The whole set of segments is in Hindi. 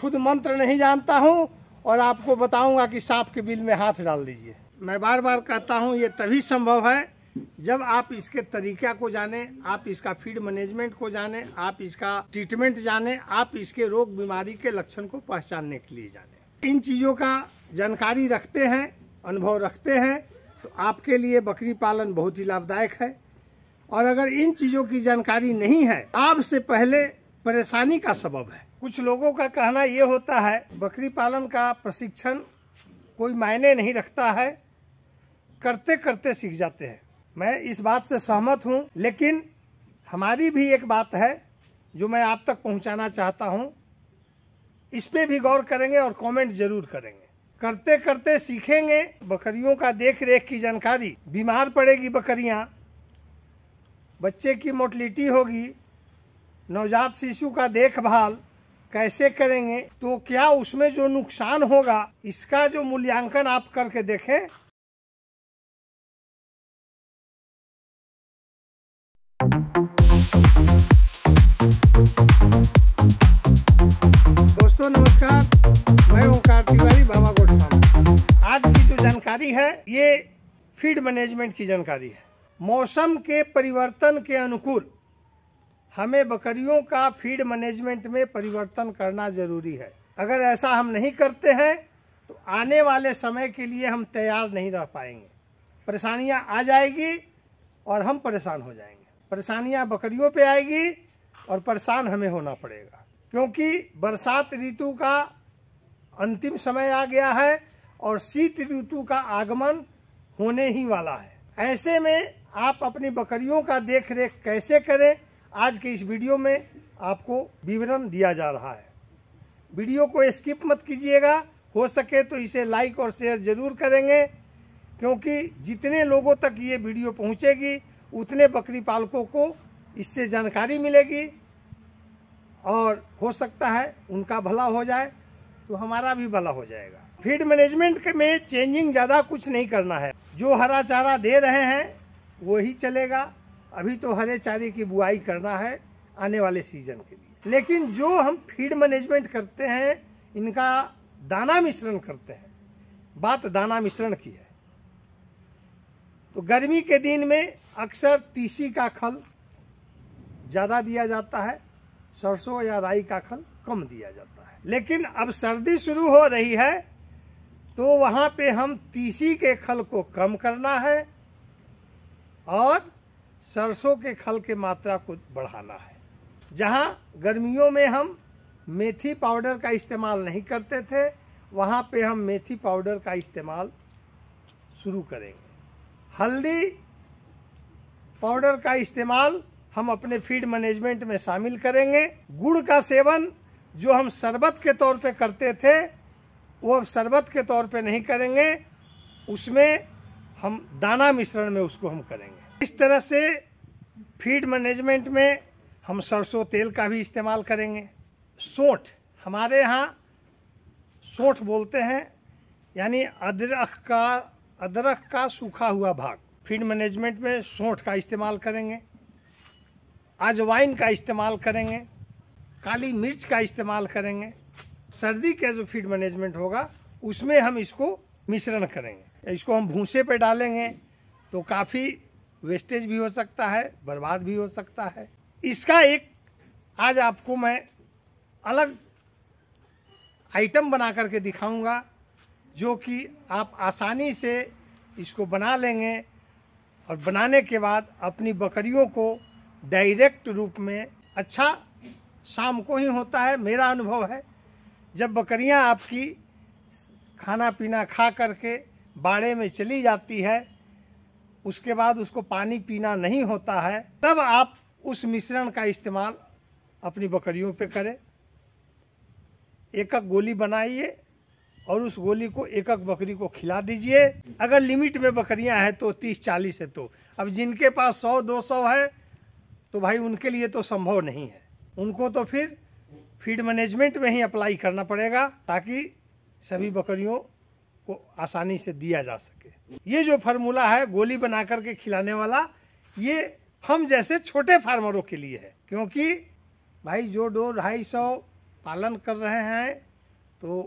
खुद मंत्र नहीं जानता हूँ और आपको बताऊंगा कि सांप के बिल में हाथ डाल दीजिए। मैं बार बार कहता हूँ ये तभी संभव है जब आप इसके तरीका को जाने, आप इसका फीड मैनेजमेंट को जाने, आप इसका ट्रीटमेंट जाने, आप इसके रोग बीमारी के लक्षण को पहचानने के लिए जाने। इन चीज़ों का जानकारी रखते हैं, अनुभव रखते हैं तो आपके लिए बकरी पालन बहुत ही लाभदायक है। और अगर इन चीज़ों की जानकारी नहीं है, आपसे पहले परेशानी का सबब है। कुछ लोगों का कहना ये होता है बकरी पालन का प्रशिक्षण कोई मायने नहीं रखता है, करते करते सीख जाते हैं। मैं इस बात से सहमत हूँ, लेकिन हमारी भी एक बात है जो मैं आप तक पहुँचाना चाहता हूँ। इस पे भी गौर करेंगे और कमेंट जरूर करेंगे। करते करते सीखेंगे। बकरियों का देख रेख की जानकारी, बीमार पड़ेगी बकरियाँ, बच्चे की मोर्टलिटी होगी, नवजात शिशु का देखभाल कैसे करेंगे, तो क्या उसमें जो नुकसान होगा इसका जो मूल्यांकन आप करके देखें। दोस्तों नमस्कार, मैं ओंकार तिवारी, बाबा गोट फार्म। आज की जो जानकारी है ये फीड मैनेजमेंट की जानकारी है। मौसम के परिवर्तन के अनुकूल हमें बकरियों का फीड मैनेजमेंट में परिवर्तन करना जरूरी है। अगर ऐसा हम नहीं करते हैं तो आने वाले समय के लिए हम तैयार नहीं रह पाएंगे। परेशानियां आ जाएगी और हम परेशान हो जाएंगे। परेशानियां बकरियों पे आएगी और परेशान हमें होना पड़ेगा, क्योंकि बरसात ऋतु का अंतिम समय आ गया है और शीत ऋतु का आगमन होने ही वाला है। ऐसे में आप अपनी बकरियों का देख रेख कैसे करें, आज के इस वीडियो में आपको विवरण दिया जा रहा है। वीडियो को स्किप मत कीजिएगा, हो सके तो इसे लाइक और शेयर जरूर करेंगे, क्योंकि जितने लोगों तक ये वीडियो पहुंचेगी उतने बकरी पालकों को इससे जानकारी मिलेगी और हो सकता है उनका भला हो जाए तो हमारा भी भला हो जाएगा। फीड मैनेजमेंट में चेंजिंग ज़्यादा कुछ नहीं करना है। जो हरा चारा दे रहे हैं वही चलेगा। अभी तो हरे चारे की बुआई करना है आने वाले सीजन के लिए। लेकिन जो हम फीड मैनेजमेंट करते हैं, इनका दाना मिश्रण करते हैं, बात दाना मिश्रण की है। तो गर्मी के दिन में अक्सर तीसी का खल ज़्यादा दिया जाता है, सरसों या राई का खल कम दिया जाता है। लेकिन अब सर्दी शुरू हो रही है तो वहाँ पे हम तीसी के खल को कम करना है और सरसों के खल के मात्रा को बढ़ाना है। जहाँ गर्मियों में हम मेथी पाउडर का इस्तेमाल नहीं करते थे, वहाँ पे हम मेथी पाउडर का इस्तेमाल शुरू करेंगे। हल्दी पाउडर का इस्तेमाल हम अपने फीड मैनेजमेंट में शामिल करेंगे। गुड़ का सेवन जो हम शरबत के तौर पे करते थे वो अब शरबत के तौर पे नहीं करेंगे, उसमें हम दाना मिश्रण में उसको हम करेंगे। इस तरह से फीड मैनेजमेंट में हम सरसों तेल का भी इस्तेमाल करेंगे। सोंठ, हमारे यहाँ सोंठ बोलते हैं, यानी अदरक का सूखा हुआ भाग। फीड मैनेजमेंट में सोंठ का इस्तेमाल करेंगे, अजवाइन का इस्तेमाल करेंगे, काली मिर्च का इस्तेमाल करेंगे। सर्दी का जो फीड मैनेजमेंट होगा उसमें हम इसको मिश्रण करेंगे। इसको हम भूसे पे डालेंगे तो काफ़ी वेस्टेज भी हो सकता है, बर्बाद भी हो सकता है। इसका एक आज आपको मैं अलग आइटम बना करके दिखाऊंगा, जो कि आप आसानी से इसको बना लेंगे और बनाने के बाद अपनी बकरियों को डायरेक्ट रूप में, अच्छा शाम को ही होता है, मेरा अनुभव है, जब बकरियां आपकी खाना पीना खा करके बाड़े में चली जाती है, उसके बाद उसको पानी पीना नहीं होता है, तब आप उस मिश्रण का इस्तेमाल अपनी बकरियों पे करें। एक एक गोली बनाइए और उस गोली को एक एक बकरी को खिला दीजिए। अगर लिमिट में बकरियां हैं तो 30-40 है, तो अब जिनके पास 100-200 है तो भाई उनके लिए तो संभव नहीं है। उनको तो फिर फीड मैनेजमेंट में ही अप्लाई करना पड़ेगा ताकि सभी बकरियों को आसानी से दिया जा सके। ये जो फार्मूला है गोली बना करके खिलाने वाला, ये हम जैसे छोटे फार्मरों के लिए है, क्योंकि भाई जो 200-250 पालन कर रहे हैं तो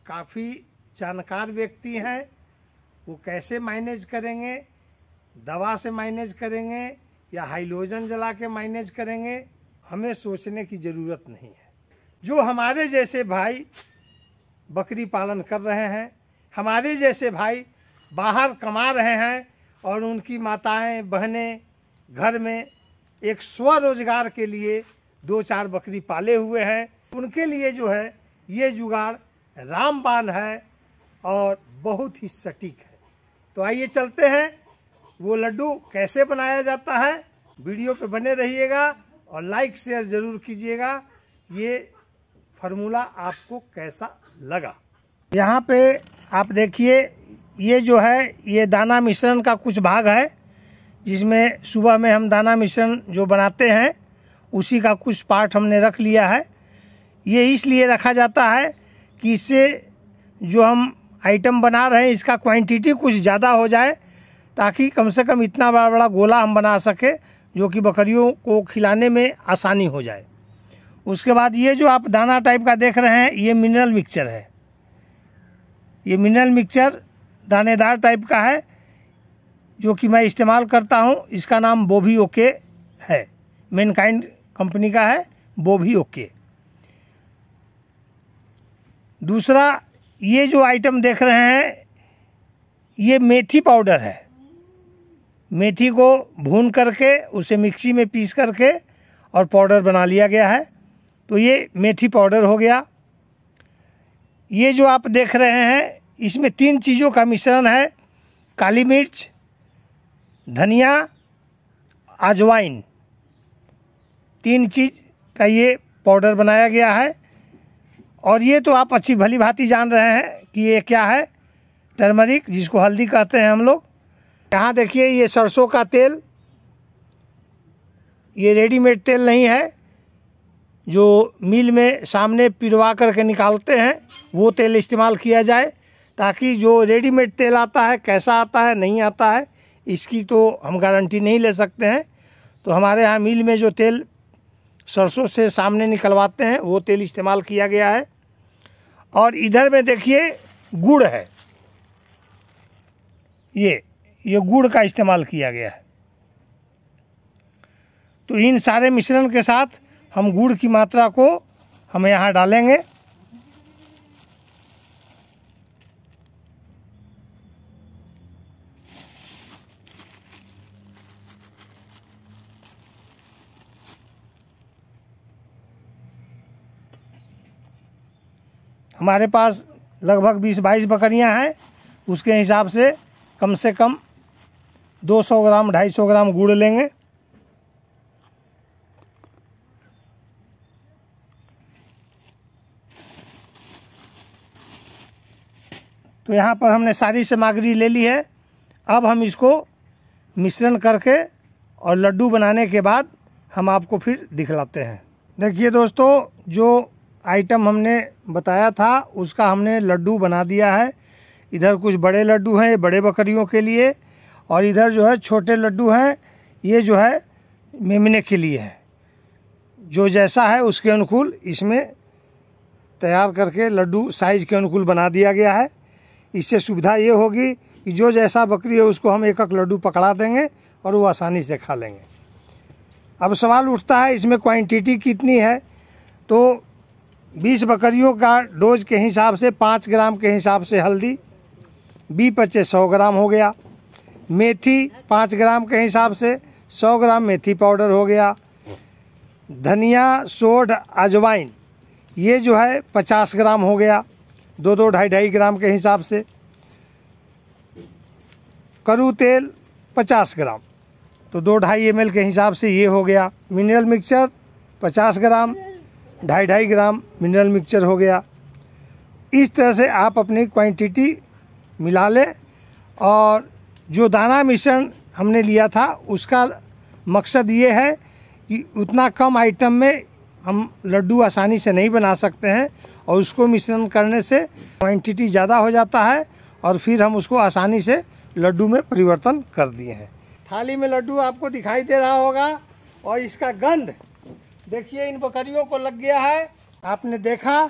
काफ़ी जानकार व्यक्ति हैं। वो कैसे मैनेज करेंगे, दवा से मैनेज करेंगे या हाइलोजन जला के मैनेज करेंगे, हमें सोचने की ज़रूरत नहीं है। जो हमारे जैसे भाई बकरी पालन कर रहे हैं, हमारे जैसे भाई बाहर कमा रहे हैं और उनकी माताएं बहनें घर में एक स्वरोजगार के लिए 2-4 बकरी पाले हुए हैं, उनके लिए जो है ये जुगाड़ रामबाण है और बहुत ही सटीक है। तो आइए चलते हैं, वो लड्डू कैसे बनाया जाता है। वीडियो पे बने रहिएगा और लाइक शेयर ज़रूर कीजिएगा। ये फार्मूला आपको कैसा लगा। यहाँ पे आप देखिए, ये जो है ये दाना मिश्रण का कुछ भाग है, जिसमें सुबह में हम दाना मिश्रण जो बनाते हैं उसी का कुछ पार्ट हमने रख लिया है। ये इसलिए रखा जाता है कि इससे जो हम आइटम बना रहे हैं इसका क्वांटिटी कुछ ज़्यादा हो जाए, ताकि कम से कम इतना बड़ा बड़ा गोला हम बना सके जो कि बकरियों को खिलाने में आसानी हो जाए। उसके बाद ये जो आप दाना टाइप का देख रहे हैं ये मिनरल मिक्सचर है। ये मिनरल मिक्सचर दानेदार टाइप का है जो कि मैं इस्तेमाल करता हूँ। इसका नाम बोभी ओके है, मैनकाइंड कंपनी का है बोभी ओके। दूसरा ये जो आइटम देख रहे हैं ये मेथी पाउडर है। मेथी को भून करके उसे मिक्सी में पीस करके और पाउडर बना लिया गया है, तो ये मेथी पाउडर हो गया। ये जो आप देख रहे हैं इसमें 3 चीज़ों का मिश्रण है, काली मिर्च, धनिया, अजवाइन, 3 चीज़ का ये पाउडर बनाया गया है। और ये तो आप अच्छी भली भांति जान रहे हैं कि ये क्या है, टर्मरिक, जिसको हल्दी कहते हैं हम लोग। यहाँ देखिए ये सरसों का तेल, ये रेडीमेड तेल नहीं है, जो मिल में सामने पिरवा करके निकालते हैं वो तेल इस्तेमाल किया जाए, ताकि जो रेडीमेड तेल आता है कैसा आता है नहीं आता है इसकी तो हम गारंटी नहीं ले सकते हैं। तो हमारे यहाँ मिल में जो तेल सरसों से सामने निकलवाते हैं वो तेल इस्तेमाल किया गया है। और इधर में देखिए गुड़ है, ये गुड़ का इस्तेमाल किया गया है। तो इन सारे मिश्रण के साथ हम गुड़ की मात्रा को हम यहाँ डालेंगे। हमारे पास लगभग 20-22 बकरियां हैं, उसके हिसाब से कम 200 ग्राम 250 ग्राम गुड़ लेंगे। तो यहाँ पर हमने सारी सामग्री ले ली है। अब हम इसको मिश्रण करके और लड्डू बनाने के बाद हम आपको फिर दिखलाते हैं। देखिए दोस्तों, जो आइटम हमने बताया था उसका हमने लड्डू बना दिया है। इधर कुछ बड़े लड्डू हैं, ये बड़े बकरियों के लिए, और इधर जो है छोटे लड्डू हैं, ये जो है मेमने के लिए है। जो जैसा है उसके अनुकूल इसमें तैयार करके लड्डू साइज़ के अनुकूल बना दिया गया है। इससे सुविधा ये होगी कि जो जैसा बकरी है उसको हम एक लड्डू पकड़ा देंगे और वो आसानी से खा लेंगे। अब सवाल उठता है इसमें क्वांटिटी कितनी है, तो 20 बकरियों का डोज के हिसाब से 5 ग्राम के हिसाब से हल्दी, 20-25 100 ग्राम हो गया। मेथी 5 ग्राम के हिसाब से 100 ग्राम मेथी पाउडर हो गया। धनिया, सोंठ, अजवाइन ये जो है 50 ग्राम हो गया, 2-2 2.5 ग्राम के हिसाब से। करू तेल 50 ग्राम, तो 2-2.5 ml के हिसाब से ये हो गया। मिनरल मिक्सचर 50 ग्राम, 2.5 ग्राम मिनरल मिक्सचर हो गया। इस तरह से आप अपनी क्वांटिटी मिला लें। और जो दाना मिश्रण हमने लिया था उसका मकसद ये है कि उतना कम आइटम में हम लड्डू आसानी से नहीं बना सकते हैं, और उसको मिश्रण करने से क्वांटिटी ज़्यादा हो जाता है और फिर हम उसको आसानी से लड्डू में परिवर्तन कर दिए हैं। थाली में लड्डू आपको दिखाई दे रहा होगा, और इसका गंध देखिए इन बकरियों को लग गया है। आपने देखा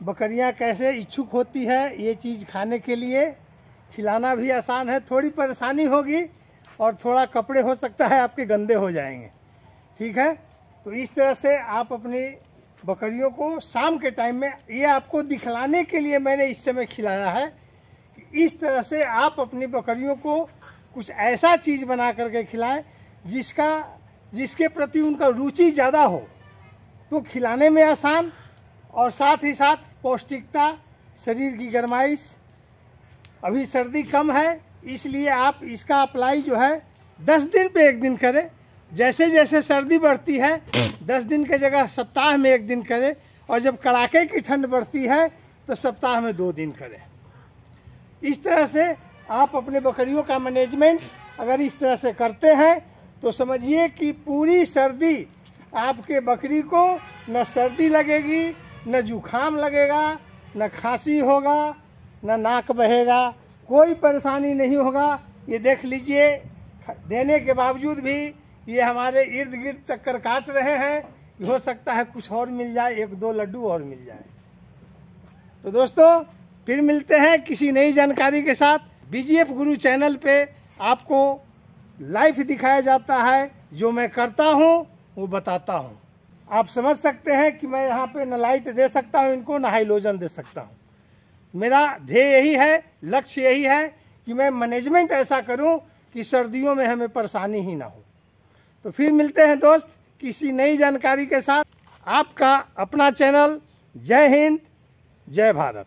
बकरियां कैसे इच्छुक होती है ये चीज़ खाने के लिए। खिलाना भी आसान है, थोड़ी परेशानी होगी और थोड़ा कपड़े हो सकता है आपके गंदे हो जाएंगे, ठीक है। तो इस तरह से आप अपनी बकरियों को शाम के टाइम में, ये आपको दिखलाने के लिए मैंने इस समय खिलाया है, इस तरह से आप अपनी बकरियों को कुछ ऐसा चीज़ बना करके खिलाएं जिसके प्रति उनका रुचि ज़्यादा हो, तो खिलाने में आसान और साथ ही साथ पौष्टिकता, शरीर की गर्माइश। अभी सर्दी कम है इसलिए आप इसका अप्लाई जो है 10 दिन पे 1 दिन करें। जैसे जैसे सर्दी बढ़ती है 10 दिन के जगह सप्ताह में 1 दिन करें, और जब कड़ाके की ठंड बढ़ती है तो सप्ताह में 2 दिन करें। इस तरह से आप अपने बकरियों का मैनेजमेंट अगर इस तरह से करते हैं तो समझिए कि पूरी सर्दी आपके बकरी को न सर्दी लगेगी, न जुखाम लगेगा, न खांसी होगा, न नाक बहेगा, कोई परेशानी नहीं होगा। ये देख लीजिए, देने के बावजूद भी ये हमारे इर्द गिर्द चक्कर काट रहे हैं। हो सकता है कुछ और मिल जाए, 1-2 लड्डू और मिल जाए। तो दोस्तों फिर मिलते हैं किसी नई जानकारी के साथ। बीजीएफ गुरु चैनल पे आपको लाइव दिखाया जाता है, जो मैं करता हूँ वो बताता हूँ। आप समझ सकते हैं कि मैं यहाँ पे न लाइट दे सकता हूँ इनको, न हाइलोजन दे सकता हूँ। मेरा ध्येय यही है, लक्ष्य यही है कि मैं मैनेजमेंट ऐसा करूँ कि सर्दियों में हमें परेशानी ही ना हो। तो फिर मिलते हैं दोस्त किसी नई जानकारी के साथ। आपका अपना चैनल। जय हिंद, जय भारत।